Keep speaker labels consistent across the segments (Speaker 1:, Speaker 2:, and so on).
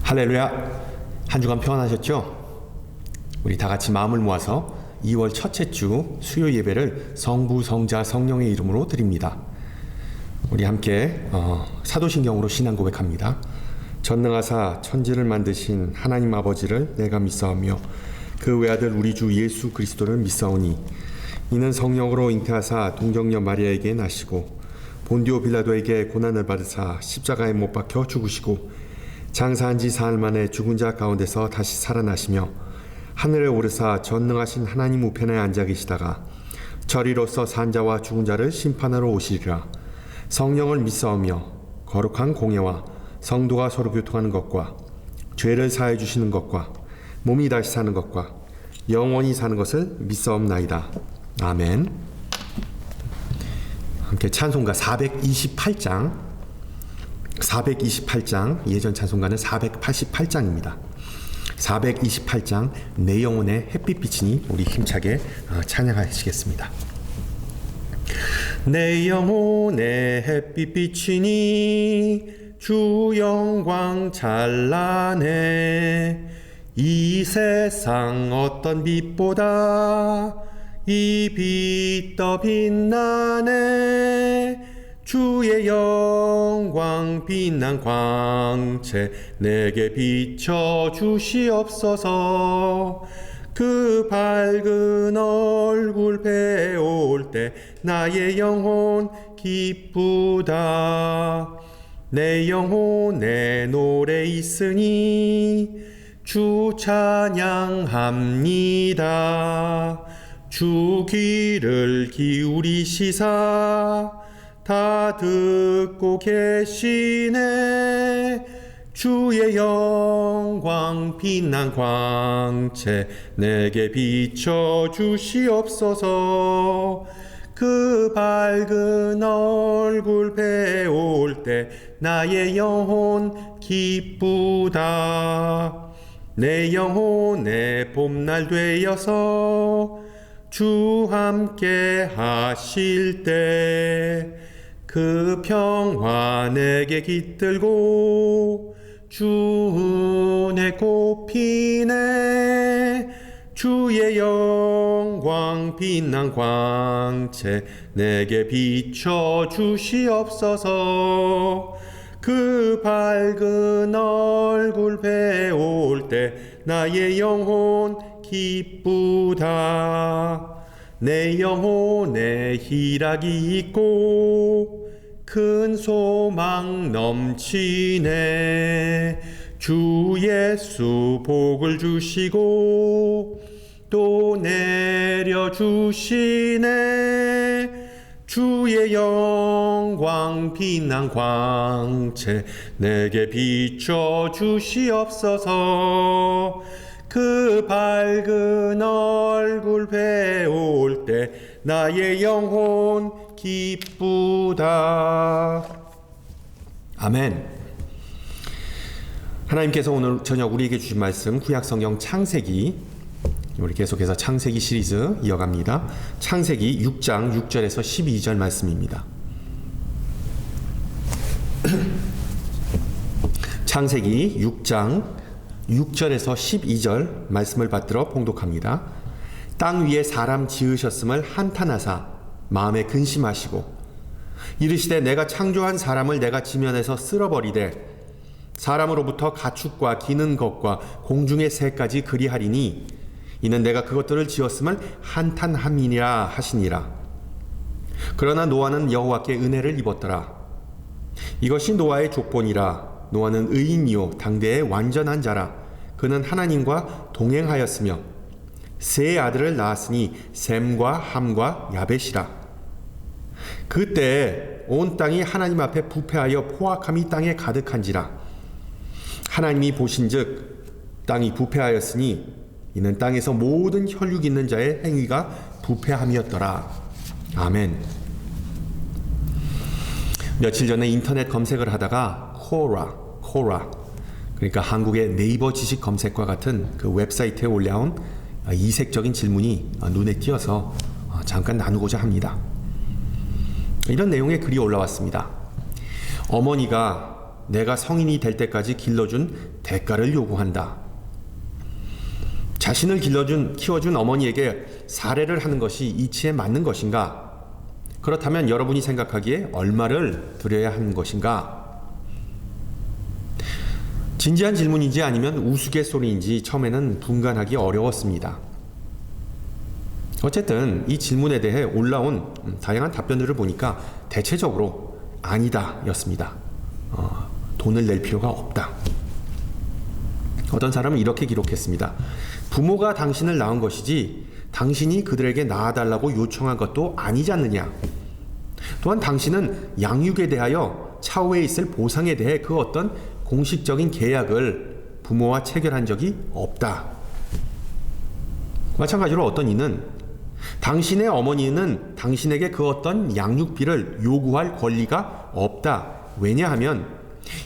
Speaker 1: 할렐루야. 한 주간 평안하셨죠? 우리 다 같이 마음을 모아서 2월 첫째 주 수요 예배를 성부, 성자, 성령의 이름으로 드립니다. 우리 함께 사도신경으로 신앙 고백합니다. 전능하사 천지를 만드신 하나님 아버지를 내가 믿사오며 그 외아들 우리 주 예수 그리스도를 믿사오니 이는 성령으로 잉태하사 동정녀 마리아에게 나시고 본디오 빌라도에게 고난을 받으사 십자가에 못 박혀 죽으시고 장사한 지 사흘 만에 죽은 자 가운데서 다시 살아나시며 하늘에 오르사 전능하신 하나님 우편에 앉아 계시다가 저리로서 산자와 죽은 자를 심판하러 오시리라. 성령을 믿사오며 거룩한 공예와 성도가 서로 교통하는 것과 죄를 사해 주시는 것과 몸이 다시 사는 것과 영원히 사는 것을 믿사옵나이다. 아멘. 함께 찬송가 428장, 예전 찬송가는 488장입니다. 428장 내 영혼의 햇빛비치니 우리 힘차게 찬양하시겠습니다. 내 영혼의 햇빛비치니 주 영광 찬란해 이 세상 어떤 빛보다 이 빛 더 빛나네 주의 영광 빛난 광채 내게 비춰 주시옵소서. 그 밝은 얼굴 배울 때 나의 영혼 기쁘다. 내 영혼에 노래 있으니 주 찬양합니다. 주 귀를 기울이시사 다 듣고 계시네. 주의 영광 빛난 광채 내게 비춰 주시옵소서. 그 밝은 얼굴 배울 때 나의 영혼 기쁘다. 내 영혼의 봄날 되어서 주 함께 하실 때 그 평화 내게 깃들고 주 은혜 꽃피네. 주의 영광 빛난 광채 내게 비춰 주시옵소서. 그 밝은 얼굴 배울 때 나의 영혼 기쁘다. 내 영혼에 희락이 있고 큰 소망 넘치네. 주 예수 복을 주시고 또 내려주시네. 주의 영광 빛난 광채 내게 비춰 주시옵소서. 그 밝은 얼굴 배울 때 나의 영혼 기쁘다. 아멘. 하나님께서 오늘 저녁 우리에게 주신 말씀 구약성경 창세기, 우리 계속해서 창세기 시리즈 이어갑니다. 창세기 6장 6절에서 12절 말씀입니다. 창세기 6장 6절에서 12절 말씀을 받들어 봉독합니다. 땅 위에 사람 지으셨음을 한탄하사 마음에 근심하시고 이르시되 내가 창조한 사람을 내가 지면에서 쓸어버리되 사람으로부터 가축과 기는 것과 공중의 새까지 그리하리니 이는 내가 그것들을 지었음을 한탄함이니라 하시니라. 그러나 노아는 여호와께 은혜를 입었더라. 이것이 노아의 족본이라. 노아는 의인이요 당대의 완전한 자라. 그는 하나님과 동행하였으며 세 아들을 낳았으니 셈과 함과 야벳이라. 그때 온 땅이 하나님 앞에 부패하여 포악함이 땅에 가득한지라. 하나님이 보신즉 땅이 부패하였으니 이는 땅에서 모든 혈육 있는 자의 행위가 부패함이었더라. 아멘. 며칠 전에 인터넷 검색을 하다가 코라, 그러니까 한국의 네이버 지식 검색과 같은 그 웹사이트에 올라온 이색적인 질문이 눈에 띄어서 잠깐 나누고자 합니다. 이런 내용의 글이 올라왔습니다. 어머니가 내가 성인이 될 때까지 길러준 대가를 요구한다. 자신을 키워준 어머니에게 살해를 하는 것이 이치에 맞는 것인가? 그렇다면 여러분이 생각하기에 얼마를 드려야 하는 것인가? 진지한 질문인지 아니면 우스갯소리인지 처음에는 분간하기 어려웠습니다. 어쨌든 이 질문에 대해 올라온 다양한 답변들을 보니까 대체적으로 아니다 였습니다. 돈을 낼 필요가 없다. 어떤 사람은 이렇게 기록했습니다. 부모가 당신을 낳은 것이지 당신이 그들에게 낳아달라고 요청한 것도 아니지 않느냐. 또한 당신은 양육에 대하여 차후에 있을 보상에 대해 그 어떤 공식적인 계약을 부모와 체결한 적이 없다. 마찬가지로 어떤 이는 당신의 어머니는 당신에게 그 어떤 양육비를 요구할 권리가 없다. 왜냐하면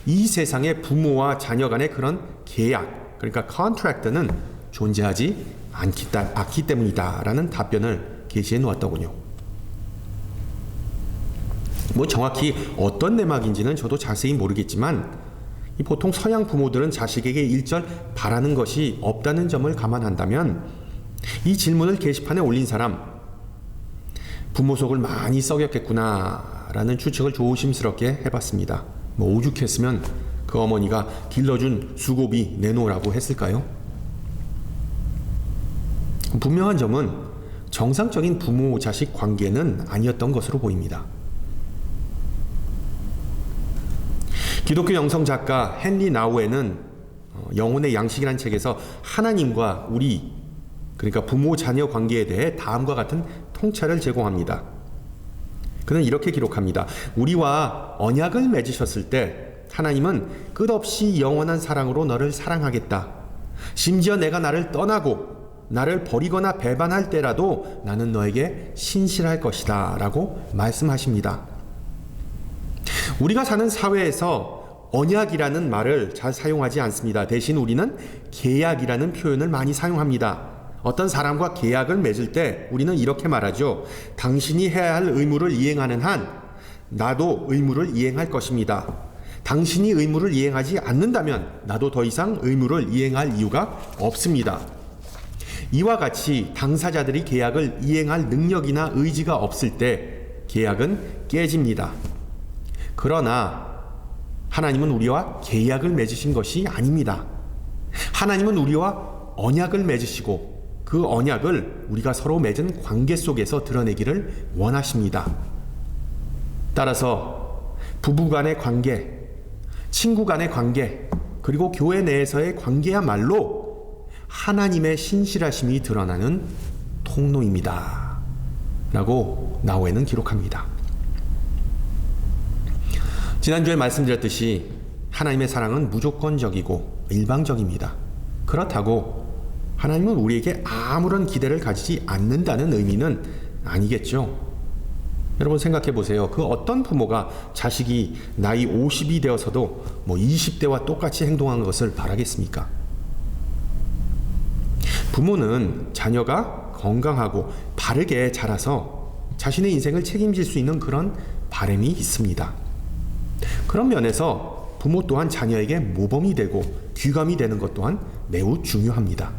Speaker 1: 이 세상에 부모와 자녀 간의 그런 계약, 그러니까 컨트랙트는 존재하지 않기 때문이다 라는 답변을 게시해 놓았더군요. 뭐 정확히 어떤 내막인지는 저도 자세히 모르겠지만 보통 서양 부모들은 자식에게 일절 바라는 것이 없다는 점을 감안한다면 이 질문을 게시판에 올린 사람 부모 속을 많이 썩였겠구나 라는 추측을 조심스럽게 해봤습니다. 뭐 오죽했으면 그 어머니가 길러준 수고비 내놓으라고 했을까요? 분명한 점은 정상적인 부모-자식 관계는 아니었던 것으로 보입니다. 기독교 영성 작가 헨리 나우에는 영혼의 양식이라는 책에서 하나님과 우리, 그러니까 부모-자녀 관계에 대해 다음과 같은 통찰을 제공합니다. 그는 이렇게 기록합니다. 우리와 언약을 맺으셨을 때 하나님은 끝없이 영원한 사랑으로 너를 사랑하겠다. 심지어 내가 나를 떠나고 나를 버리거나 배반할 때라도 나는 너에게 신실할 것이다 라고 말씀하십니다. 우리가 사는 사회에서 언약이라는 말을 잘 사용하지 않습니다. 대신 우리는 계약이라는 표현을 많이 사용합니다. 어떤 사람과 계약을 맺을 때 우리는 이렇게 말하죠. 당신이 해야 할 의무를 이행하는 한 나도 의무를 이행할 것입니다. 당신이 의무를 이행하지 않는다면 나도 더 이상 의무를 이행할 이유가 없습니다. 이와 같이 당사자들이 계약을 이행할 능력이나 의지가 없을 때 계약은 깨집니다. 그러나 하나님은 우리와 계약을 맺으신 것이 아닙니다. 하나님은 우리와 언약을 맺으시고 그 언약을 우리가 서로 맺은 관계 속에서 드러내기를 원하십니다. 따라서 부부 간의 관계, 친구 간의 관계, 그리고 교회 내에서의 관계야말로 하나님의 신실하심이 드러나는 통로입니다. 라고 나우에는 기록합니다. 지난주에 말씀드렸듯이 하나님의 사랑은 무조건적이고 일방적입니다. 그렇다고 하나님은 우리에게 아무런 기대를 가지지 않는다는 의미는 아니겠죠. 여러분 생각해 보세요. 그 어떤 부모가 자식이 나이 50이 되어서도 20대와 똑같이 행동하는 것을 바라겠습니까? 부모는 자녀가 건강하고 바르게 자라서 자신의 인생을 책임질 수 있는 그런 바람이 있습니다. 그런 면에서 부모 또한 자녀에게 모범이 되고 귀감이 되는 것 또한 매우 중요합니다.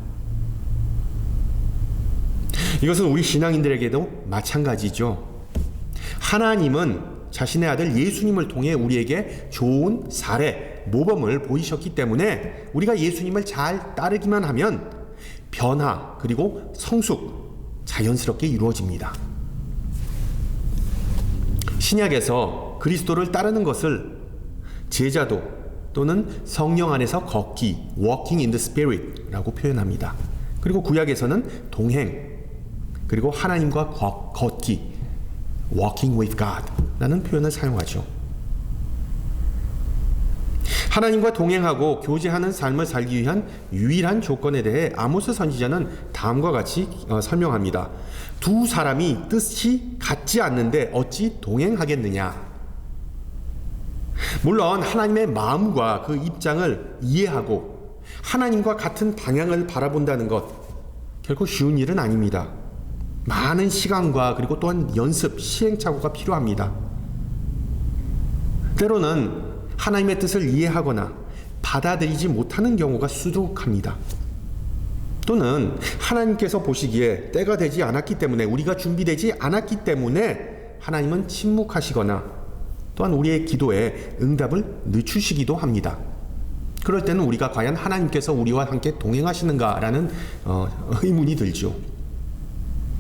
Speaker 1: 이것은 우리 신앙인들에게도 마찬가지죠. 하나님은 자신의 아들 예수님을 통해 우리에게 좋은 사례, 모범을 보이셨기 때문에 우리가 예수님을 잘 따르기만 하면 변화 그리고 성숙 자연스럽게 이루어집니다. 신약에서 그리스도를 따르는 것을 제자도 또는 성령 안에서 걷기, walking in the spirit 라고 표현합니다. 그리고 구약에서는 동행, 그리고 하나님과 걷기, walking with God 라는 표현을 사용하죠. 하나님과 동행하고 교제하는 삶을 살기 위한 유일한 조건에 대해 아모스 선지자는 다음과 같이 설명합니다. 두 사람이 뜻이 같지 않는데 어찌 동행하겠느냐. 물론 하나님의 마음과 그 입장을 이해하고 하나님과 같은 방향을 바라본다는 것 결코 쉬운 일은 아닙니다. 많은 시간과 그리고 또한 연습, 시행착오가 필요합니다. 때로는 하나님의 뜻을 이해하거나 받아들이지 못하는 경우가 수두룩합니다. 또는 하나님께서 보시기에 때가 되지 않았기 때문에, 우리가 준비되지 않았기 때문에 하나님은 침묵하시거나 또한 우리의 기도에 응답을 늦추시기도 합니다. 그럴 때는 우리가 과연 하나님께서 우리와 함께 동행하시는가라는 의문이 들죠.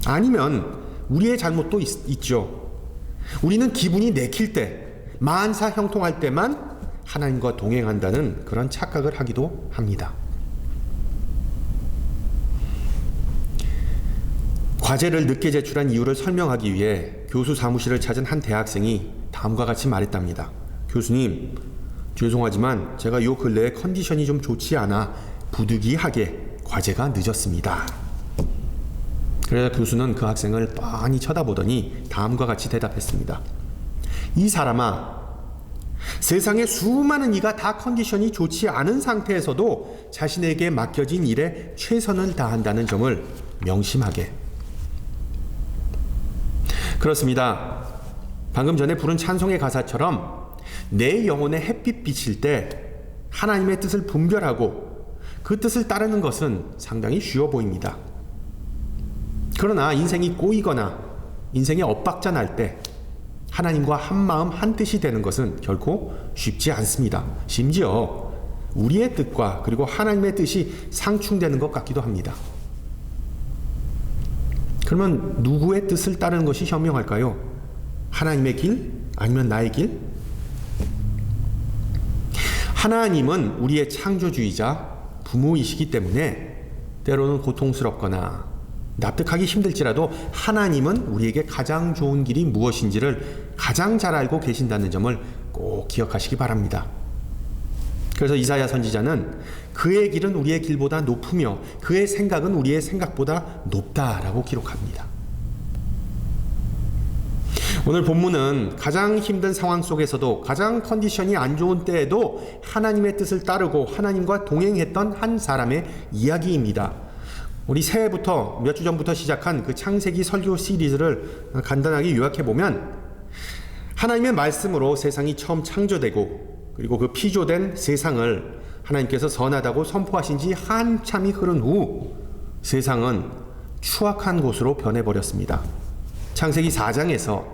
Speaker 1: 아니면 우리의 잘못도 있죠. 우리는 기분이 내킬 때, 만사 형통할 때만 하나님과 동행한다는 그런 착각을 하기도 합니다. 과제를 늦게 제출한 이유를 설명하기 위해 교수 사무실을 찾은 한 대학생이 다음과 같이 말했답니다. 교수님, 죄송하지만 제가 요 근래에 컨디션이 좀 좋지 않아 부득이하게 과제가 늦었습니다. 그래서 교수는 그 학생을 빤히 쳐다보더니 다음과 같이 대답했습니다. 이 사람아, 세상에 수많은 이가 다 컨디션이 좋지 않은 상태에서도 자신에게 맡겨진 일에 최선을 다한다는 점을 명심하게. 그렇습니다. 방금 전에 부른 찬송의 가사처럼 내 영혼에 햇빛 비칠 때 하나님의 뜻을 분별하고 그 뜻을 따르는 것은 상당히 쉬워 보입니다. 그러나 인생이 꼬이거나 인생의 엇박자 날 때 하나님과 한마음 한뜻이 되는 것은 결코 쉽지 않습니다. 심지어 우리의 뜻과 그리고 하나님의 뜻이 상충되는 것 같기도 합니다. 그러면 누구의 뜻을 따르는 것이 현명할까요? 하나님의 길? 아니면 나의 길? 하나님은 우리의 창조주이자 부모이시기 때문에 때로는 고통스럽거나 납득하기 힘들지라도 하나님은 우리에게 가장 좋은 길이 무엇인지를 가장 잘 알고 계신다는 점을 꼭 기억하시기 바랍니다. 그래서 이사야 선지자는 그의 길은 우리의 길보다 높으며 그의 생각은 우리의 생각보다 높다라고 기록합니다. 오늘 본문은 가장 힘든 상황 속에서도 가장 컨디션이 안 좋은 때에도 하나님의 뜻을 따르고 하나님과 동행했던 한 사람의 이야기입니다. 우리 새해부터 몇 주 전부터 시작한 그 창세기 설교 시리즈를 간단하게 요약해보면 하나님의 말씀으로 세상이 처음 창조되고 그리고 그 피조된 세상을 하나님께서 선하다고 선포하신 지 한참이 흐른 후 세상은 추악한 곳으로 변해버렸습니다. 창세기 4장에서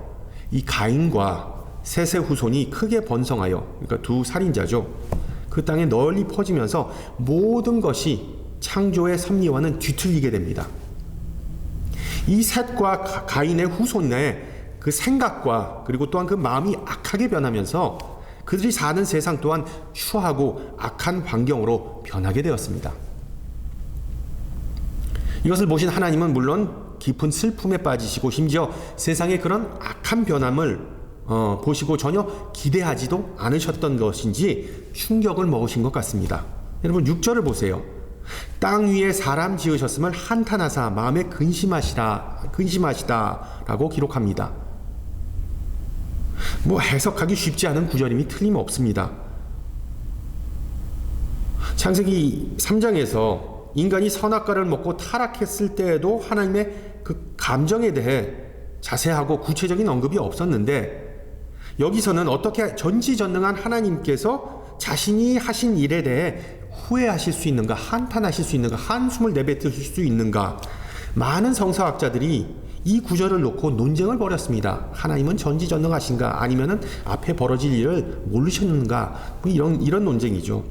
Speaker 1: 이 가인과 셋의 후손이 크게 번성하여, 그러니까 두 살인자죠, 그 땅에 널리 퍼지면서 모든 것이 창조의 섭리와는 뒤틀리게 됩니다. 이 셋과 가인의 후손의 그 생각과 그리고 또한 그 마음이 악하게 변하면서 그들이 사는 세상 또한 추하고 악한 환경으로 변하게 되었습니다. 이것을 보신 하나님은 물론 깊은 슬픔에 빠지시고 심지어 세상의 그런 악한 변함을 보시고 전혀 기대하지도 않으셨던 것인지 충격을 먹으신 것 같습니다. 여러분 6절을 보세요. 땅 위에 사람 지으셨음을 한탄하사 마음에 근심하시다라고 기록합니다. 해석하기 쉽지 않은 구절임이 틀림없습니다. 창세기 3장에서 인간이 선악과를 먹고 타락했을 때에도 하나님의 그 감정에 대해 자세하고 구체적인 언급이 없었는데 여기서는 어떻게 전지전능한 하나님께서 자신이 하신 일에 대해 후회하실 수 있는가, 한탄하실 수 있는가, 한숨을 내뱉을 수 있는가, 많은 성서학자들이 이 구절을 놓고 논쟁을 벌였습니다. 하나님은 전지전능하신가, 아니면은 앞에 벌어질 일을 모르셨는가, 이런 논쟁이죠.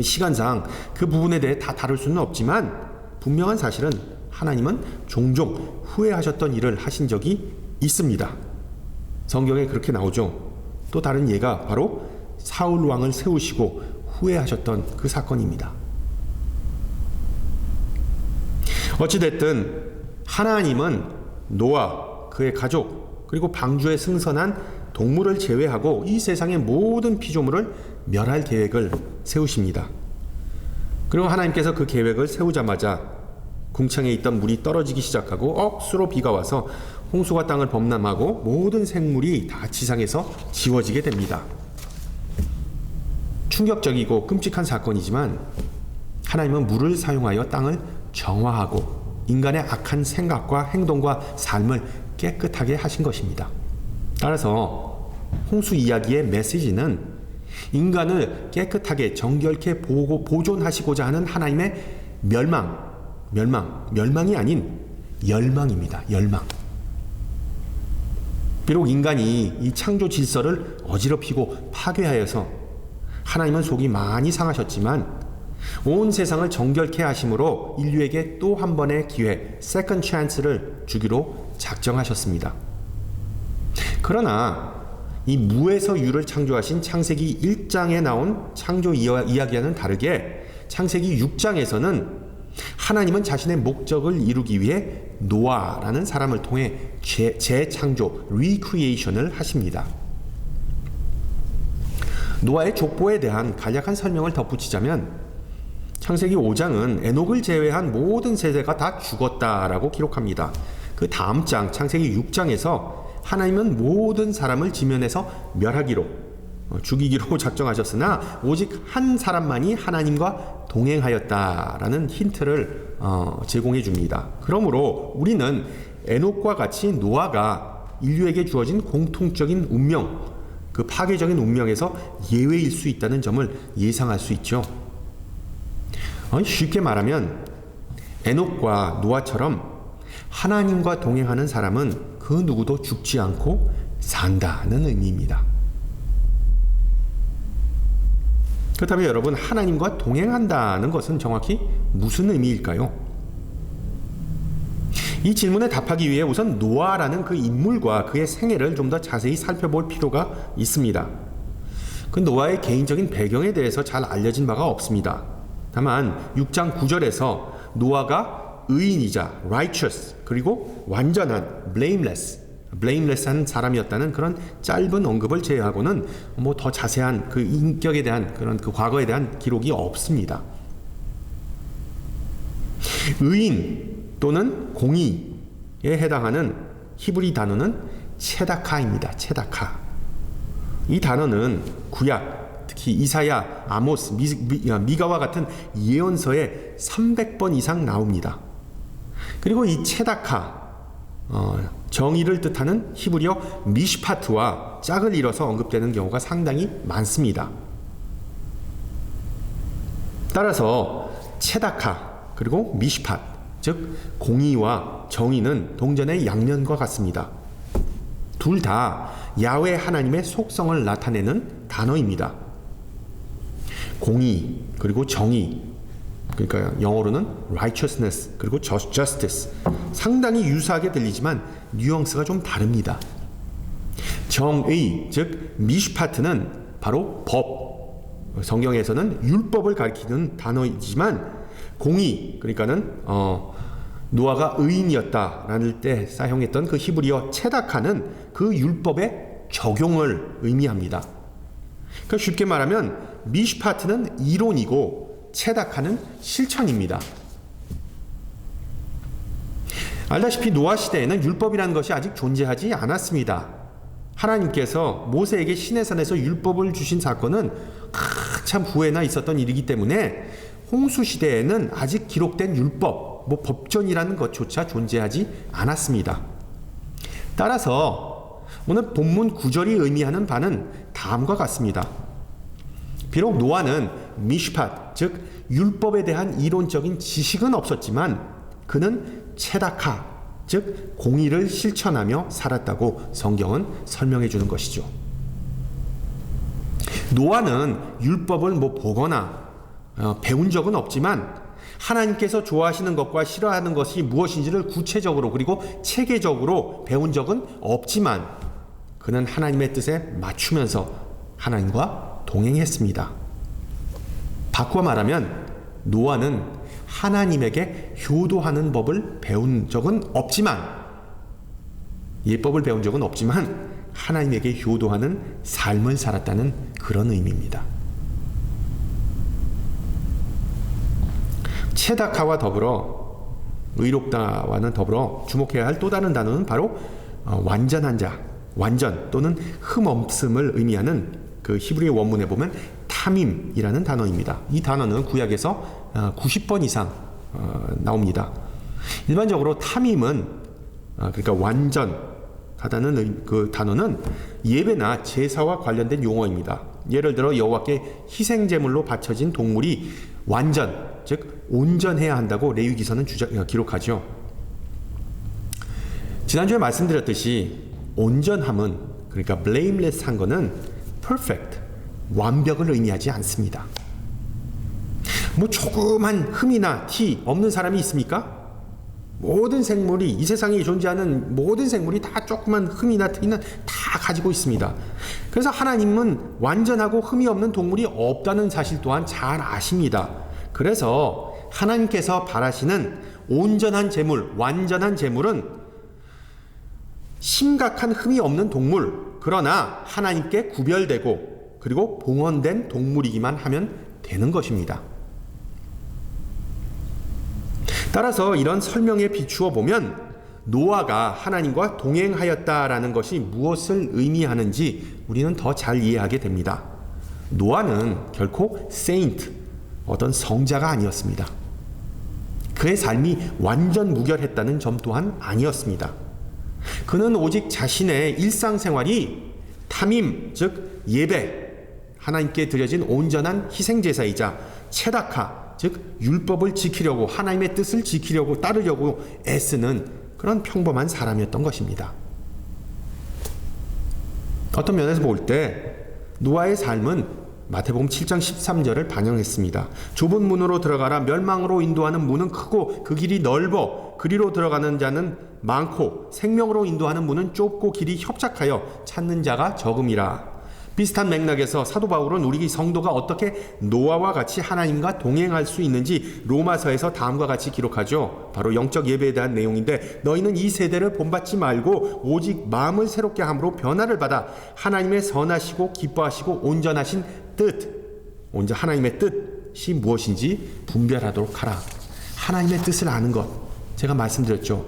Speaker 1: 시간상 그 부분에 대해 다 다룰 수는 없지만 분명한 사실은 하나님은 종종 후회하셨던 일을 하신 적이 있습니다. 성경에 그렇게 나오죠. 또 다른 예가 바로 사울 왕을 세우시고 후회하셨던 그 사건입니다. 어찌됐든 하나님은 노아, 그의 가족, 그리고 방주에 승선한 동물을 제외하고 이 세상의 모든 피조물을 멸할 계획을 세우십니다. 그리고 하나님께서 그 계획을 세우자마자 궁창에 있던 물이 떨어지기 시작하고 억수로 비가 와서 홍수가 땅을 범람하고 모든 생물이 다 지상에서 지워지게 됩니다. 충격적이고 끔찍한 사건이지만 하나님은 물을 사용하여 땅을 정화하고 인간의 악한 생각과 행동과 삶을 깨끗하게 하신 것입니다. 따라서 홍수 이야기의 메시지는 인간을 깨끗하게 정결케 보존하시고자 하는 하나님의 멸망이 아닌 열망입니다. 열망. 비록 인간이 이 창조 질서를 어지럽히고 파괴하여서 하나님은 속이 많이 상하셨지만 온 세상을 정결케 하심으로 인류에게 또 한 번의 기회, 세컨드 찬스를 주기로 작정하셨습니다. 그러나 이 무에서 유를 창조하신 창세기 1장에 나온 창조 이야기와는 다르게 창세기 6장에서는 하나님은 자신의 목적을 이루기 위해 노아라는 사람을 통해 재창조, 리크리에이션을 하십니다. 노아의 족보에 대한 간략한 설명을 덧붙이자면 창세기 5장은 에녹을 제외한 모든 세대가 다 죽었다라고 기록합니다. 그 다음 장 창세기 6장에서 하나님은 모든 사람을 지면에서 멸하기로 죽이기로 작정하셨으나 오직 한 사람만이 하나님과 동행하였다라는 힌트를 제공해 줍니다. 그러므로 우리는 에녹과 같이 노아가 인류에게 주어진 공통적인 운명, 그 파괴적인 운명에서 예외일 수 있다는 점을 예상할 수 있죠. 쉽게 말하면 에녹과 노아처럼 하나님과 동행하는 사람은 그 누구도 죽지 않고 산다는 의미입니다. 그렇다면 여러분, 하나님과 동행한다는 것은 정확히 무슨 의미일까요? 이 질문에 답하기 위해 우선 노아라는 그 인물과 그의 생애를 좀 더 자세히 살펴볼 필요가 있습니다. 그 노아의 개인적인 배경에 대해서 잘 알려진 바가 없습니다. 다만 6장 9절에서 노아가 의인이자 righteous 그리고 완전한 blameless한 사람이었다는 그런 짧은 언급을 제외하고는 뭐 더 자세한 그 인격에 대한 그런 그 과거에 대한 기록이 없습니다. 의인 또는 공의에 해당하는 히브리 단어는 체다카입니다. 체다카. 이 단어는 구약 특히 이사야, 아모스, 미가와 같은 예언서에 300번 이상 나옵니다. 그리고 이 체다카, 정의를 뜻하는 히브리어 미시파트와 짝을 이뤄서 언급되는 경우가 상당히 많습니다. 따라서 체다카 그리고 미시팟, 즉 공의와 정의는 동전의 양면과 같습니다. 둘 다 야훼 하나님의 속성을 나타내는 단어입니다. 공의 그리고 정의, 그러니까 영어로는 righteousness 그리고 justice, 상당히 유사하게 들리지만 뉘앙스가 좀 다릅니다. 정의, 즉 미시파트는 바로 법, 성경에서는 율법을 가리키는 단어이지만 공의, 그러니까는 노아가 의인이었다라는 때 사용했던 그 히브리어 체다카는 그 율법의 적용을 의미합니다. 그러니까 쉽게 말하면 미시파트는 이론이고 체다카는 실천입니다. 알다시피 노아 시대에는 율법이라는 것이 아직 존재하지 않았습니다. 하나님께서 모세에게 시내산에서 율법을 주신 사건은 한참 후에나 있었던 일이기 때문에 홍수 시대에는 아직 기록된 율법, 법전이라는 것조차 존재하지 않았습니다. 따라서 오늘 본문 9절이 의미하는 바는 다음과 같습니다. 비록 노아는 미시팟, 즉 율법에 대한 이론적인 지식은 없었지만 그는 체다카, 즉 공의를 실천하며 살았다고 성경은 설명해 주는 것이죠. 노아는 율법을 보거나 배운 적은 없지만 하나님께서 좋아하시는 것과 싫어하는 것이 무엇인지를 구체적으로 그리고 체계적으로 배운 적은 없지만 그는 하나님의 뜻에 맞추면서 하나님과 동행했습니다. 바꿔 말하면 노아는 하나님에게 효도하는 법을 배운 적은 없지만, 예법을 배운 적은 없지만 하나님에게 효도하는 삶을 살았다는 그런 의미입니다. 체다카와 더불어 의롭다와는 더불어 주목해야 할 또 다른 단어는 바로 완전한 자, 완전 또는 흠없음을 의미하는 그 히브리 원문에 보면 타밈이라는 단어입니다. 이 단어는 구약에서 90번 이상 나옵니다. 일반적으로 타밈은 그러니까 완전 하다는 그 단어는 예배나 제사와 관련된 용어입니다. 예를 들어 여호와께 희생 제물로 바쳐진 동물이 완전, 즉 온전해야 한다고 레위기서는 기록하죠. 지난주에 말씀드렸듯이 온전함은, 그러니까 blameless한 거는 perfect, 완벽을 의미하지 않습니다. 뭐 조그만 흠이나 티 없는 사람이 있습니까? 모든 생물이, 이 세상에 존재하는 모든 생물이 다 조그만 흠이나 티는 다 가지고 있습니다. 그래서 하나님은 완전하고 흠이 없는 동물이 없다는 사실 또한 잘 아십니다. 그래서 하나님께서 바라시는 온전한 제물, 완전한 제물은 심각한 흠이 없는 동물, 그러나 하나님께 구별되고 그리고 봉헌된 동물이기만 하면 되는 것입니다. 따라서 이런 설명에 비추어 보면 노아가 하나님과 동행하였다라는 것이 무엇을 의미하는지 우리는 더 잘 이해하게 됩니다. 노아는 결코 세인트, 어떤 성자가 아니었습니다. 그의 삶이 완전 무결했다는 점 또한 아니었습니다. 그는 오직 자신의 일상생활이 탐임, 즉 예배, 하나님께 드려진 온전한 희생제사이자 체다카, 즉 율법을 지키려고, 하나님의 뜻을 지키려고 따르려고 애쓰는 그런 평범한 사람이었던 것입니다. 어떤 면에서 볼 때 노아의 삶은 마태복음 7장 13절을 반영했습니다. 좁은 문으로 들어가라. 멸망으로 인도하는 문은 크고 그 길이 넓어 그리로 들어가는 자는 많고 생명으로 인도하는 문은 좁고 길이 협착하여 찾는 자가 적음이라. 비슷한 맥락에서 사도 바울은 우리 성도가 어떻게 노아와 같이 하나님과 동행할 수 있는지 로마서에서 다음과 같이 기록하죠. 바로 영적 예배에 대한 내용인데, 너희는 이 세대를 본받지 말고 오직 마음을 새롭게 함으로 변화를 받아 하나님의 선하시고 기뻐하시고 온전하신 뜻, 하나님의 뜻이 무엇인지 분별하도록 하라. 하나님의 뜻을 아는 것, 제가 말씀드렸죠.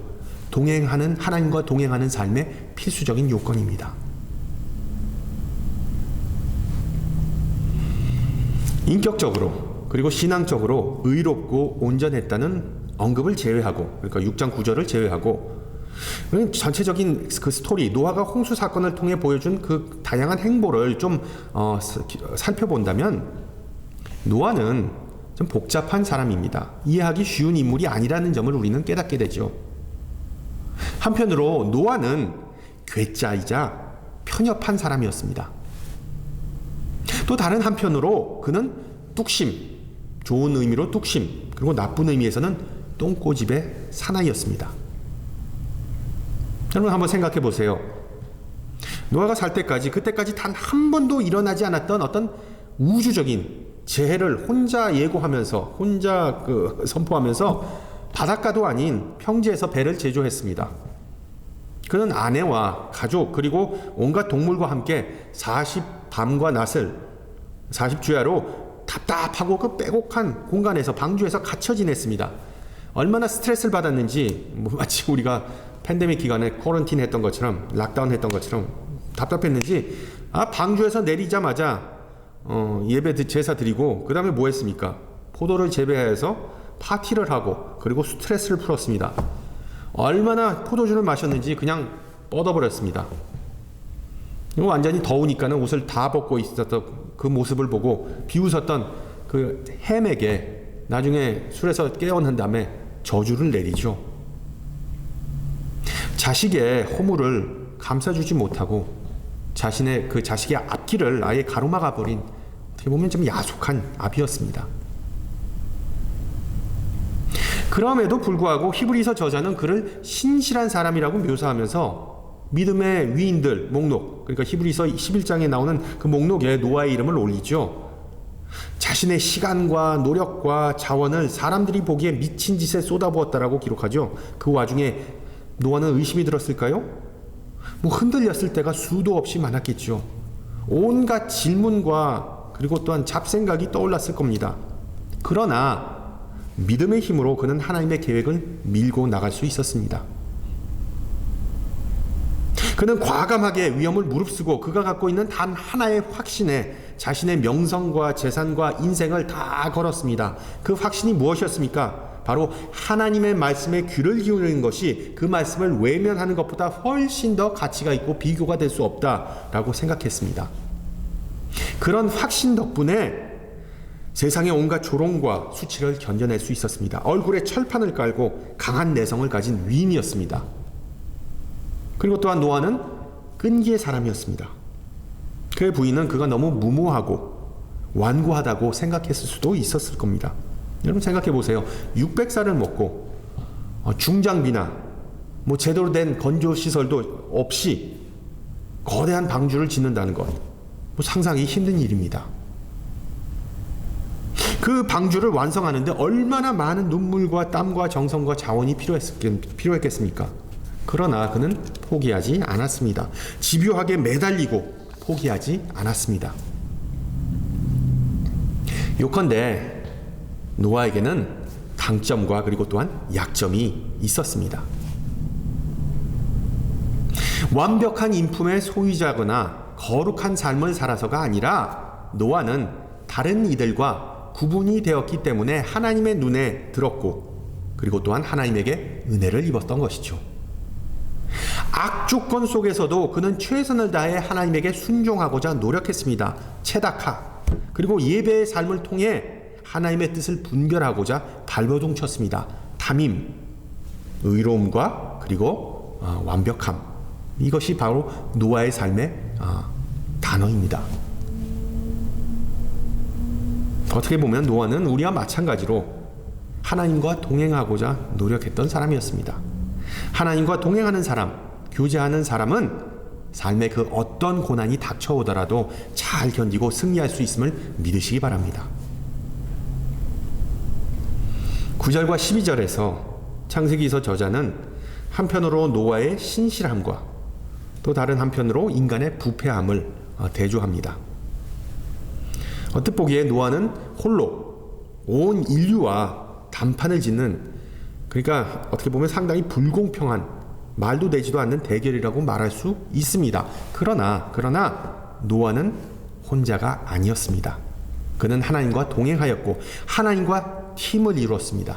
Speaker 1: 하나님과 동행하는 삶의 필수적인 요건입니다. 인격적으로 그리고 신앙적으로 의롭고 온전했다는 언급을 제외하고, 그러니까 6장 9절을 제외하고, 전체적인 그 스토리, 노아가 홍수 사건을 통해 보여준 그 다양한 행보를 좀 살펴본다면 노아는 좀 복잡한 사람입니다. 이해하기 쉬운 인물이 아니라는 점을 우리는 깨닫게 되죠. 한편으로 노아는 괴짜이자 편협한 사람이었습니다. 또 다른 한편으로 그는 뚝심, 좋은 의미로 뚝심, 그리고 나쁜 의미에서는 똥꼬집의 사나이였습니다. 여러분 한번 생각해 보세요. 노아가 살 때까지, 그때까지 단 한 번도 일어나지 않았던 어떤 우주적인 재해를 혼자 예고하면서, 혼자 선포하면서 바닷가도 아닌 평지에서 배를 제조했습니다. 그는 아내와 가족 그리고 온갖 동물과 함께 40밤과 낮을 40주야로 답답하고 그 빼곡한 공간에서, 방주에서 갇혀 지냈습니다. 얼마나 스트레스를 받았는지, 마치 우리가 팬데믹 기간에 쿼런틴 했던 것처럼, 락다운 했던 것처럼 답답했는지, 방주에서 내리자마자 예배 제사 드리고 그 다음에 뭐 했습니까? 포도를 재배해서 파티를 하고 그리고 스트레스를 풀었습니다. 얼마나 포도주를 마셨는지 그냥 뻗어버렸습니다. 완전히 더우니까는 옷을 다 벗고 있었던 그 모습을 보고 비웃었던 그 햄에게 나중에 술에서 깨어난 다음에 저주를 내리죠. 자식의 허물을 감싸주지 못하고 자신의 그 자식의 앞길을 아예 가로막아 버린, 어떻게 보면 좀 야속한 아비였습니다. 그럼에도 불구하고 히브리서 저자는 그를 신실한 사람이라고 묘사하면서 믿음의 위인들 목록, 그러니까 히브리서 11장에 나오는 그 목록에 노아의 이름을 올리죠. 자신의 시간과 노력과 자원을 사람들이 보기에 미친 짓에 쏟아부었다라고 기록하죠. 그 와중에 노아는 의심이 들었을까요? 흔들렸을 때가 수도 없이 많았겠죠. 온갖 질문과 그리고 또한 잡생각이 떠올랐을 겁니다. 그러나 믿음의 힘으로 그는 하나님의 계획을 밀고 나갈 수 있었습니다. 그는 과감하게 위험을 무릅쓰고 그가 갖고 있는 단 하나의 확신에 자신의 명성과 재산과 인생을 다 걸었습니다. 그 확신이 무엇이었습니까? 바로 하나님의 말씀에 귀를 기울이는 것이 그 말씀을 외면하는 것보다 훨씬 더 가치가 있고 비교가 될 수 없다라고 생각했습니다. 그런 확신 덕분에 세상의 온갖 조롱과 수치를 견뎌낼 수 있었습니다. 얼굴에 철판을 깔고 강한 내성을 가진 위인이었습니다. 그리고 또한 노아는 끈기의 사람이었습니다. 그의 부인은 그가 너무 무모하고 완고하다고 생각했을 수도 있었을 겁니다. 여러분 생각해 보세요. 600살을 먹고 중장비나 제대로 된 건조 시설도 없이 거대한 방주를 짓는다는 것, 상상이 힘든 일입니다. 그 방주를 완성하는데 얼마나 많은 눈물과 땀과 정성과 자원이 필요했겠습니까? 그러나 그는 포기하지 않았습니다. 집요하게 매달리고 포기하지 않았습니다. 요컨대 노아에게는 강점과 그리고 또한 약점이 있었습니다. 완벽한 인품의 소유자거나 거룩한 삶을 살아서가 아니라 노아는 다른 이들과 구분이 되었기 때문에 하나님의 눈에 들었고 그리고 또한 하나님에게 은혜를 입었던 것이죠. 악조건 속에서도 그는 최선을 다해 하나님에게 순종하고자 노력했습니다. 체다카 그리고 예배의 삶을 통해 하나님의 뜻을 분별하고자 발버둥 쳤습니다. 담임, 의로움과 그리고 완벽함, 이것이 바로 노아의 삶의 단어입니다. 어떻게 보면 노아는 우리와 마찬가지로 하나님과 동행하고자 노력했던 사람이었습니다. 하나님과 동행하는 사람, 교제하는 사람은 삶의 그 어떤 고난이 닥쳐오더라도 잘 견디고 승리할 수 있음을 믿으시기 바랍니다. 9절과 12절에서 창세기서 저자는 한편으로 노아의 신실함과 또 다른 한편으로 인간의 부패함을 대조합니다. 어뜻보기에 노아는 홀로 온 인류와 단판을 짓는, 그러니까 어떻게 보면 상당히 불공평한, 말도 되지도 않는 대결이라고 말할 수 있습니다. 그러나 노아는 혼자가 아니었습니다. 그는 하나님과 동행하였고 하나님과 팀을 이루었습니다.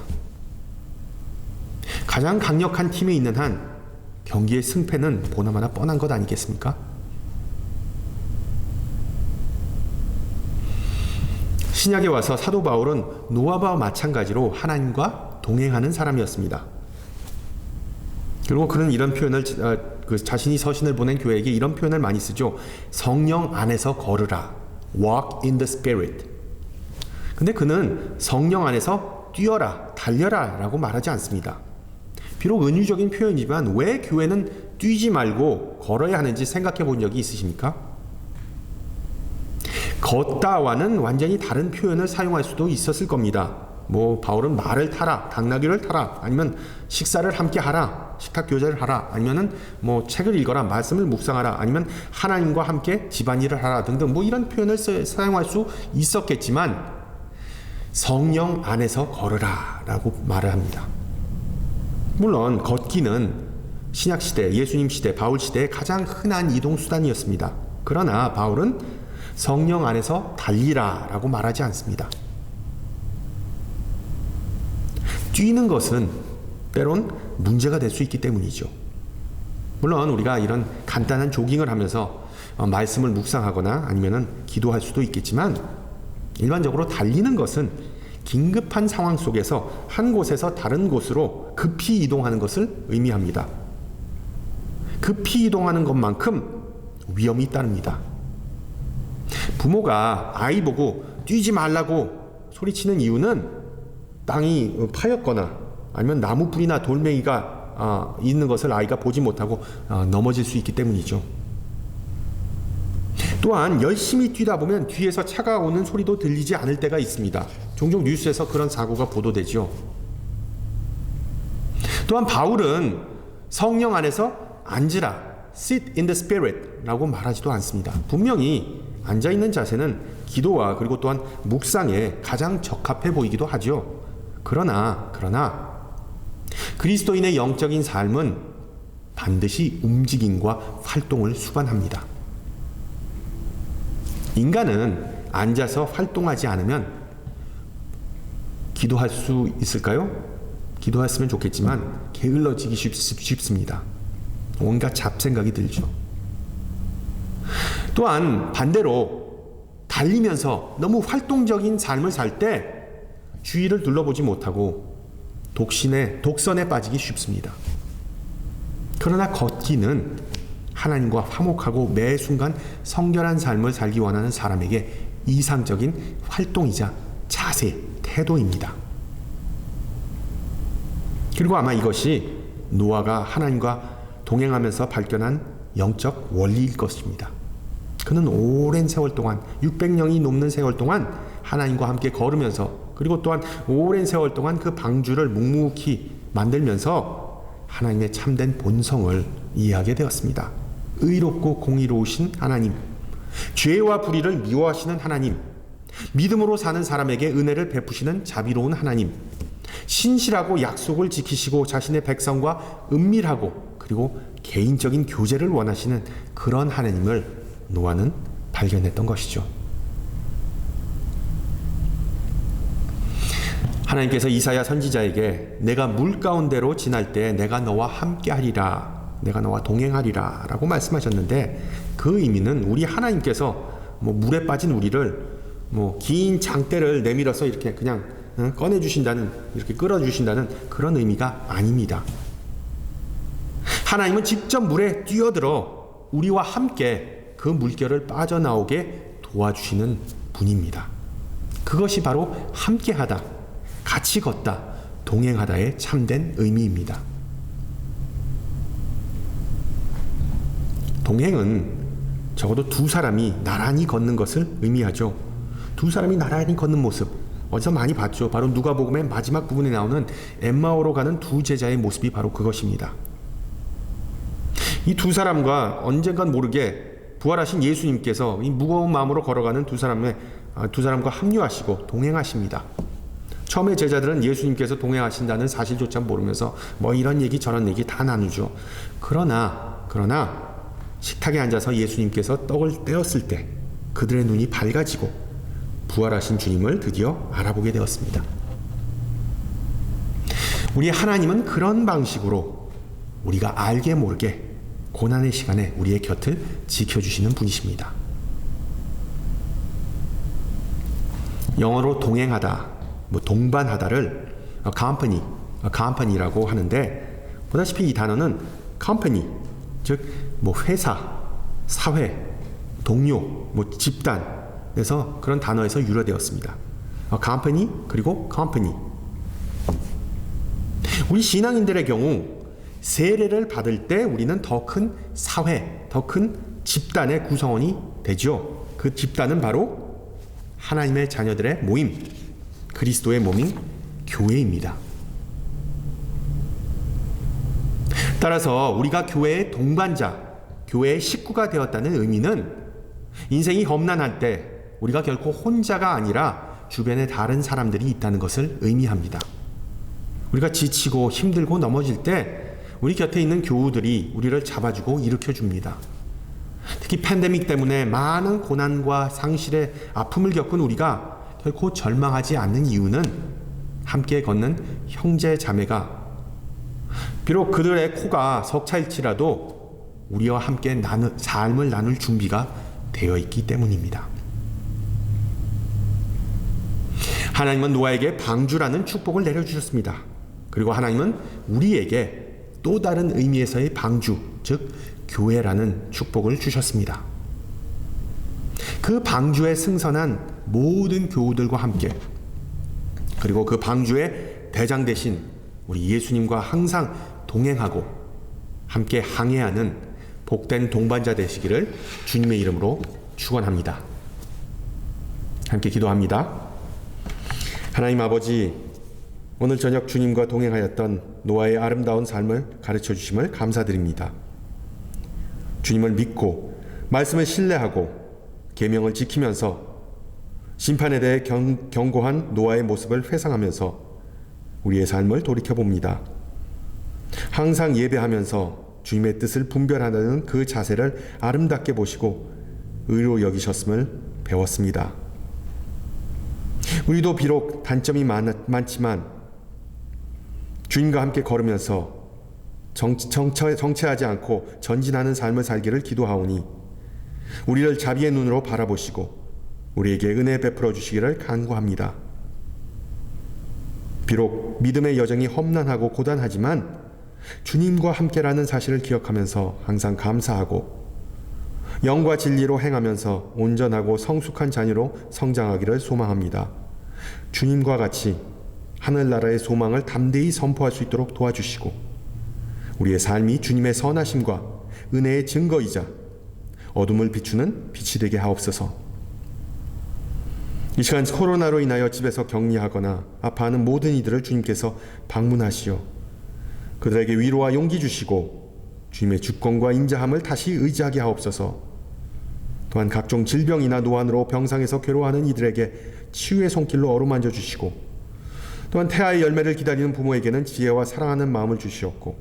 Speaker 1: 가장 강력한 팀에 있는 한 경기의 승패는 보나마나 뻔한 것 아니겠습니까? 신약에 와서 사도 바울은 노아와 마찬가지로 하나님과 동행하는 사람이었습니다. 그리고 그는 이런 표현을 자신이 서신을 보낸 교회에게 이런 표현을 많이 쓰죠. 성령 안에서 걸으라. Walk in the Spirit. 근데 그는 성령 안에서 뛰어라, 달려라 라고 말하지 않습니다. 비록 은유적인 표현이지만 왜 교회는 뛰지 말고 걸어야 하는지 생각해 본 적이 있으십니까? 걷다와는 완전히 다른 표현을 사용할 수도 있었을 겁니다. 바울은 말을 타라, 당나귀를 타라, 아니면 식사를 함께 하라, 식탁 교제를 하라, 아니면은 책을 읽어라, 말씀을 묵상하라, 아니면 하나님과 함께 집안일을 하라 등등 이런 표현을 사용할 수 있었겠지만 성령 안에서 걸으라 라고 말을 합니다. 물론 걷기는 신약 시대, 예수님 시대, 바울 시대의 가장 흔한 이동 수단이었습니다. 그러나 바울은 성령 안에서 달리라 라고 말하지 않습니다. 뛰는 것은 때론 문제가 될 수 있기 때문이죠. 물론 우리가 이런 간단한 조깅을 하면서 말씀을 묵상하거나 아니면은 기도할 수도 있겠지만 일반적으로 달리는 것은 긴급한 상황 속에서 한 곳에서 다른 곳으로 급히 이동하는 것을 의미합니다. 급히 이동하는 것만큼 위험이 따릅니다. 부모가 아이 보고 뛰지 말라고 소리치는 이유는 땅이 파였거나 아니면 나무 뿌리나 돌멩이가 있는 것을 아이가 보지 못하고 넘어질 수 있기 때문이죠. 또한 열심히 뛰다 보면 뒤에서 차가 오는 소리도 들리지 않을 때가 있습니다. 종종 뉴스에서 그런 사고가 보도되죠. 또한 바울은 성령 안에서 앉으라, sit in the spirit 라고 말하지도 않습니다. 분명히 앉아있는 자세는 기도와 그리고 또한 묵상에 가장 적합해 보이기도 하죠. 그러나 그리스도인의 영적인 삶은 반드시 움직임과 활동을 수반합니다. 인간은 앉아서 활동하지 않으면 기도할 수 있을까요? 기도했으면 좋겠지만 게을러지기 쉽습니다. 온갖 잡생각이 들죠. 또한 반대로 달리면서 너무 활동적인 삶을 살 때 주위를 둘러보지 못하고 독선에 빠지기 쉽습니다. 그러나 걷기는 하나님과 화목하고 매 순간 성결한 삶을 살기 원하는 사람에게 이상적인 활동이자 자세, 태도입니다. 그리고 아마 이것이 노아가 하나님과 동행하면서 발견한 영적 원리일 것입니다. 그는 오랜 세월 동안 600년이 넘는 세월 동안 하나님과 함께 걸으면서 그리고 또한 오랜 세월 동안 그 방주를 묵묵히 만들면서 하나님의 참된 본성을 이해하게 되었습니다. 의롭고 공의로우신 하나님, 죄와 불의를 미워하시는 하나님, 믿음으로 사는 사람에게 은혜를 베푸시는 자비로운 하나님, 신실하고 약속을 지키시고 자신의 백성과 은밀하고 그리고 개인적인 교제를 원하시는 그런 하나님을 노아는 발견했던 것이죠. 하나님께서 이사야 선지자에게 내가 물 가운데로 지날 때 내가 너와 함께 하리라, 내가 너와 동행하리라 라고 말씀하셨는데, 그 의미는 우리 하나님께서 물에 빠진 우리를 긴 장대를 내밀어서 이렇게 그냥 꺼내주신다는, 이렇게 끌어주신다는 그런 의미가 아닙니다. 하나님은 직접 물에 뛰어들어 우리와 함께 그 물결을 빠져나오게 도와주시는 분입니다. 그것이 바로 함께하다, 같이 걷다, 동행하다의 참된 의미입니다. 동행은 적어도 두 사람이 나란히 걷는 것을 의미하죠. 두 사람이 나란히 걷는 모습, 어디서 많이 봤죠. 바로 누가복음의 마지막 부분에 나오는 엠마오로 가는 두 제자의 모습이 바로 그것입니다. 이 두 사람과 언젠간 모르게 부활하신 예수님께서 이 무거운 마음으로 걸어가는 두 사람과 합류하시고 동행하십니다. 처음에 제자들은 예수님께서 동행하신다는 사실조차 모르면서 이런 얘기 저런 얘기 다 나누죠. 그러나 식탁에 앉아서 예수님께서 떡을 떼었을 때 그들의 눈이 밝아지고 부활하신 주님을 드디어 알아보게 되었습니다. 우리 하나님은 그런 방식으로 우리가 알게 모르게 고난의 시간에 우리의 곁을 지켜주시는 분이십니다. 영어로 동행하다, 동반하다를 company라고 하는데, 보다시피 이 단어는 company, 즉 회사, 사회, 동료, 집단에서 그런 단어에서 유래되었습니다. company 그리고 company. 우리 신앙인들의 경우 세례를 받을 때 우리는 더 큰 사회, 더 큰 집단의 구성원이 되죠. 그 집단은 바로 하나님의 자녀들의 모임, 그리스도의 몸인 교회입니다. 따라서 우리가 교회의 동반자, 교회의 식구가 되었다는 의미는 인생이 험난할 때 우리가 결코 혼자가 아니라 주변에 다른 사람들이 있다는 것을 의미합니다. 우리가 지치고 힘들고 넘어질 때 우리 곁에 있는 교우들이 우리를 잡아주고 일으켜줍니다. 특히 팬데믹 때문에 많은 고난과 상실의 아픔을 겪은 우리가 결코 절망하지 않는 이유는 함께 걷는 형제 자매가 비록 그들의 코가 석차일지라도 우리와 함께 삶을 나눌 준비가 되어 있기 때문입니다. 하나님은 노아에게 방주라는 축복을 내려주셨습니다. 그리고 하나님은 우리에게 또 다른 의미에서의 방주, 즉 교회라는 축복을 주셨습니다. 그 방주에 승선한 모든 교우들과 함께, 그리고 그 방주의 대장 대신 우리 예수님과 항상 동행하고 함께 항해하는 복된 동반자 되시기를 주님의 이름으로 축원합니다. 함께 기도합니다. 하나님 아버지, 오늘 저녁 주님과 동행하였던 노아의 아름다운 삶을 가르쳐 주심을 감사드립니다. 주님을 믿고 말씀을 신뢰하고 계명을 지키면서 심판에 대해 경고한 노아의 모습을 회상하면서 우리의 삶을 돌이켜봅니다. 항상 예배하면서 주님의 뜻을 분별하는 그 자세를 아름답게 보시고 의로 여기셨음을 배웠습니다. 우리도 비록 단점이 많지만 주님과 함께 걸으면서 정체하지 않고 전진하는 삶을 살기를 기도하오니 우리를 자비의 눈으로 바라보시고 우리에게 은혜 베풀어 주시기를 간구합니다. 비록 믿음의 여정이 험난하고 고단하지만 주님과 함께라는 사실을 기억하면서 항상 감사하고 영과 진리로 행하면서 온전하고 성숙한 자녀로 성장하기를 소망합니다. 주님과 같이 하늘나라의 소망을 담대히 선포할 수 있도록 도와주시고 우리의 삶이 주님의 선하심과 은혜의 증거이자 어둠을 비추는 빛이 되게 하옵소서. 이 시간 코로나로 인하여 집에서 격리하거나 아파하는 모든 이들을 주님께서 방문하시어 그들에게 위로와 용기 주시고 주님의 주권과 인자함을 다시 의지하게 하옵소서. 또한 각종 질병이나 노안으로 병상에서 괴로워하는 이들에게 치유의 손길로 어루만져 주시고 또한 태아의 열매를 기다리는 부모에게는 지혜와 사랑하는 마음을 주시옵고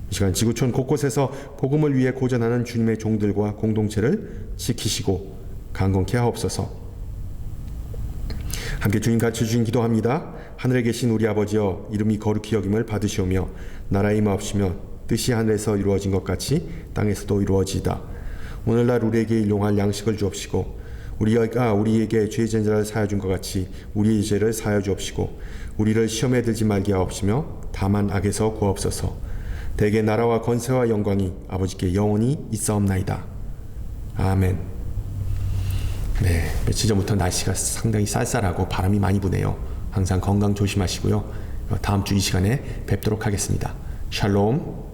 Speaker 1: 이 시간 지구촌 곳곳에서 복음을 위해 고전하는 주님의 종들과 공동체를 지키시고 강건케 하옵소서. 함께 주님 같이 주신 기도합니다. 하늘에 계신 우리 아버지여, 이름이 거룩히 여김을 받으시오며 나라의 임하옵시며 뜻이 하늘에서 이루어진 것 같이 땅에서도 이루어지이다. 오늘날 우리에게 일용할 양식을 주옵시고 우리가 우리에게 죄 지은 자를 사하여 준 것 같이 우리의 죄를 사하여 주옵시고 우리를 시험에 들지 말게 하옵시며 다만 악에서 구하옵소서. 대개 나라와 권세와 영광이 아버지께 영원히 있사옵나이다. 아멘. 네, 며칠 전부터 날씨가 상당히 쌀쌀하고 바람이 많이 부네요. 항상 건강 조심하시고요. 다음 주 이 시간에 뵙도록 하겠습니다. 샬롬.